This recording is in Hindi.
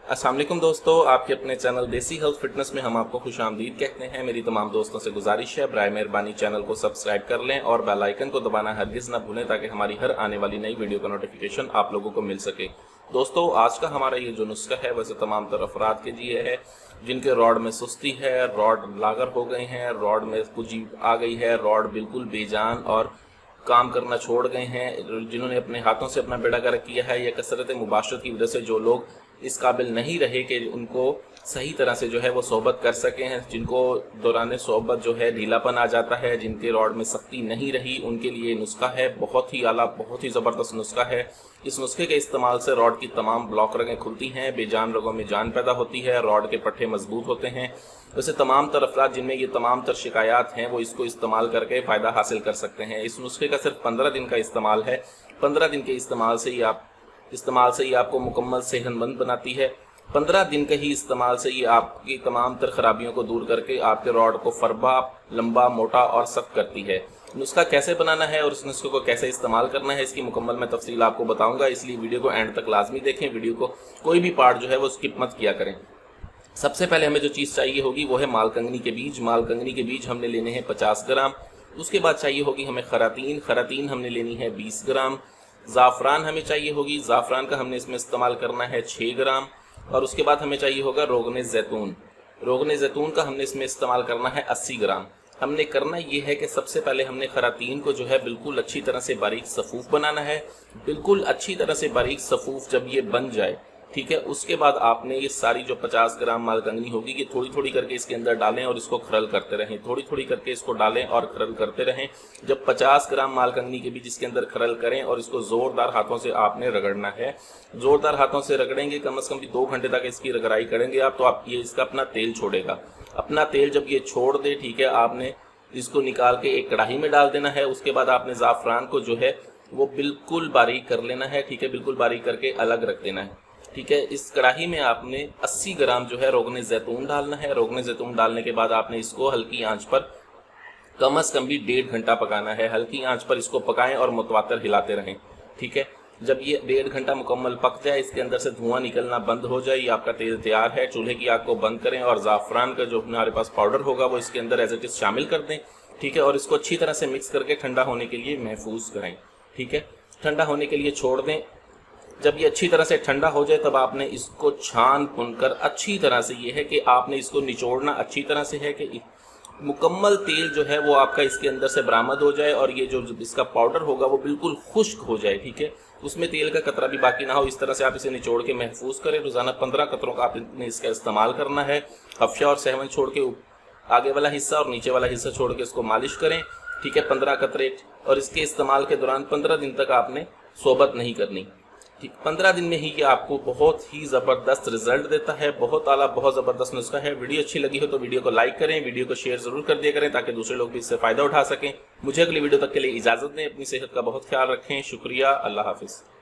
अस्सलाम वालेकुम दोस्तों, आपके अपने चैनल देसी हेल्थ फिटनेस में हम आपको खुशामदीद कहते हैं। मेरी तमाम दोस्तों से गुजारिश है, बराए मेहरबानी चैनल को सब्सक्राइब कर लें और बेल आइकन को दबाना हरगिज़ ना भूलें ताकि हमारी हर आने वाली नई वीडियो का नोटिफिकेशन आप लोगों को मिल सके। दोस्तों, आज का हमारा ये जो नुस्खा है वैसे तमाम तर अफराद के लिए है जिनके रॉड में सुस्ती है, रॉड लागर हो गए हैं, रॉड में कुजी आ गई है, रॉड बिल्कुल बेजान और काम करना छोड़ गए हैं, जिन्होंने अपने हाथों से अपना बेड़ा गर्क किया है या कसरत मुबाशरत की वजह से जो लोग इस काबिल नहीं रहे कि उनको सही तरह से जो है वो सोहबत कर सके हैं, जिनको दौरान सोहबत जो है ढीलापन आ जाता है, जिनके रॉड में सख्ती नहीं रही, उनके लिए नुस्खा है बहुत ही आला, बहुत ही ज़बरदस्त नुस्खा है। इस नुस्खे के इस्तेमाल से रॉड की तमाम ब्लॉक रगें खुलती हैं, बेजान रगों में जान पैदा होती है, रॉड के पट्टे मजबूत होते हैं। वैसे तमाम तर अफराद जिनमें ये तमाम तर शिकायत हैं वो इसको इस्तेमाल करके फ़ायदा हासिल कर सकते हैं। इस नुस्खे का सिर्फ 15 दिन का इस्तेमाल है। 15 दिन के इस्तेमाल से ही आपको मुकम्मल सेहतमंद बनाती है। 15 दिन के ही इस्तेमाल से ये आपकी तमाम तर खराबियों को दूर करके आपके रॉड को फरबा, लंबा, मोटा और सख्त करती है। नुस्खा कैसे बनाना है और इस नुस्खे को कैसे इस्तेमाल करना है इसकी मुकम्मल मैं तफसील आपको बताऊंगा, इसलिए वीडियो को एंड तक लाजमी देखें। वीडियो को कोई भी पार्ट जो है वो स्किप मत किया करें। सबसे पहले हमें जो चीज़ चाहिए होगी वो है मालकंगनी के बीज। मालकंगनी के बीज हमने लेने हैं 50 ग्राम। उसके बाद चाहिए होगी हमें खरातीन हमने लेनी है 20 ग्राम। ज़ाफ़रान हमें चाहिए होगी, ज़ाफ़रान का हमने इसमें इस्तेमाल करना है 6 ग्राम। और उसके बाद हमें चाहिए होगा रोगन ज़ैतून का हमने इसमें इस्तेमाल करना है 80 ग्राम। हमने करना ये है कि सबसे पहले हमने खरातीन को जो है बिल्कुल अच्छी तरह से बारीक सफ़ूफ बनाना है। बिल्कुल अच्छी तरह से बारीक सफ़ूफ जब ये बन जाए, ठीक है, उसके बाद आपने ये सारी जो 50 ग्राम मालकंगनी होगी ये थोड़ी थोड़ी करके इसके अंदर डालें और इसको खरल करते रहें। थोड़ी थोड़ी करके इसको डालें और खरल करते रहें। जब 50 ग्राम मालकंगनी के बीज इसके अंदर खरल करें और इसको ज़ोरदार हाथों से आपने रगड़ना है। ज़ोरदार हाथों से रगड़ेंगे, कम से कम भी 2 घंटे तक इसकी रगड़ाई करेंगे आप, तो आप ये इसका अपना तेल छोड़ेगा। अपना तेल जब ये छोड़ दे, ठीक है, आपने इसको निकाल के एक कढ़ाई में डाल देना है। उसके बाद आपने ज़ाफ़रान को जो है वो बिल्कुल बारीक कर लेना है, ठीक है, बिल्कुल बारीक करके अलग रख देना है, ठीक है। इस कढ़ाई में आपने 80 ग्राम जो है रोगन ज़ैतून डालना है। रोगन ज़ैतून डालने के बाद आपने इसको हल्की आंच पर कम से कम भी 1.5 घंटा पकाना है। हल्की आंच पर इसको पकाएं और मुतवातर हिलाते रहें, ठीक है। जब ये 1.5 घंटा मुकम्मल पक जाए, इसके अंदर से धुआं निकलना बंद हो जाए, ये आपका तेल तैयार है। चूल्हे की आग को बंद करें और ज़ाफ़रान का जो हमारे पास पाउडर होगा वो इसके अंदर एज इट इज़ शामिल कर दें, ठीक है। और इसको अच्छी तरह से मिक्स करके ठंडा होने के लिए महफूज करें, ठीक है। ठंडा होने के लिए छोड़ दें। जब ये अच्छी तरह से ठंडा हो जाए तब आपने इसको छान भुनकर अच्छी तरह से, ये है कि आपने इसको निचोड़ना अच्छी तरह से है कि मुकम्मल तेल जो है वो आपका इसके अंदर से बरामद हो जाए और ये जो इसका पाउडर होगा वो बिल्कुल खुश्क हो जाए, ठीक है। उसमें तेल का कतरा भी बाकी ना हो, इस तरह से आप इसे निचोड़ के महफूज करें। रोज़ाना 15 कतरों का आपने इसका इस्तेमाल करना है। हफ्शा और सहवन छोड़ के आगे वाला हिस्सा और नीचे वाला हिस्सा छोड़ के इसको मालिश करें, ठीक है, 15 कतरे। और इसके इस्तेमाल के दौरान 15 दिन तक आपने सोबत नहीं करनी, ठीक। 15 दिन में ही ये आपको बहुत ही ज़बरदस्त रिजल्ट देता है। बहुत आला, बहुत ज़बरदस्त नुस्खा है। वीडियो अच्छी लगी हो तो वीडियो को लाइक करें, वीडियो को शेयर ज़रूर कर दिया करें ताकि दूसरे लोग भी इससे फ़ायदा उठा सकें। मुझे अगली वीडियो तक के लिए इजाज़त दें। अपनी सेहत का बहुत ख्याल रखें। शुक्रिया। अल्लाह हाफिज़।